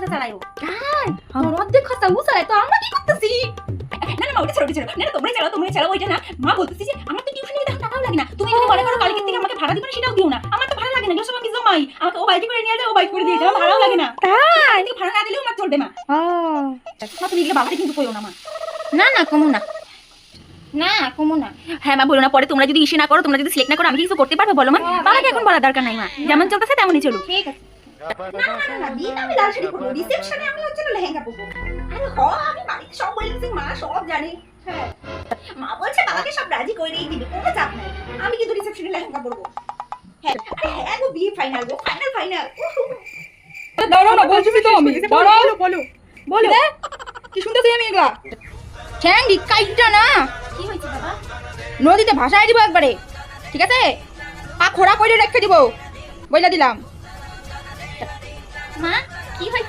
খরচা চালাইও তোর অর্ধেক খরচা ও চালাই তো আমরা কি করতেছি না না মা ওটা ছেড়ে না তোমরাই চালাও ওইটা না মা বলতেছি যে আমার তো টিউশন নিতে টাকাও লাগে না তুমি যদি মনে করো কালকে থেকে আমাকে ভাড়া দিবে না সেটাও দিও না আমার তো ভাড়া লাগে না সব আমি জমাই আমাকে ও বাইকে করে নিয়ে যায় ও বাইক করে দিয়ে যায় আমার ভাড়াও লাগে না তাই তুমি ভাড়া না দিলেও আমার চলবে মা মা তুমি এগুলো বাবাকে কিন্তু কইও না মা না না কমু না না কমু না। হ্যাঁ মা বলো না পরে তোমরা যদি ইসে না করো তোমরা যদি সিলেক্ট না করো আমি কিছু করতে পারবো বলো মা বাবাকে এখন বলার দরকার নাই মা যেমন চলতেছে তেমনই চলুক ঠিক আছে আমি লাল শাড়ি পরবো রিসেপশনে আমি হচ্ছে লেহেঙ্গা পরবো আরে আমি বাড়িতে সব বলেছি মা সব জানে হ্যাঁ মা বলছে বাবাকে সব রাজি করেই দিবে কোনো চাপ নাই আমি কিন্তু রিসেপশনে লেহেঙ্গা পরবো হ্যাঁ আরে হ্যাঁ গো বিয়ে ফাইনাল গো ফাইনাল দাঁড়াও না বলছি তো আমি দাঁড়াও বলো কি শুনতেছি আমি এগুলা ঠ্যাংডি কাইটা না কি হয়েছে বাবা নদীতে ভাসায় দিব একবারে ঠিক আছে পা খোড়া করে রেখে দিব বইলা দিলাম মা কি হয়েছে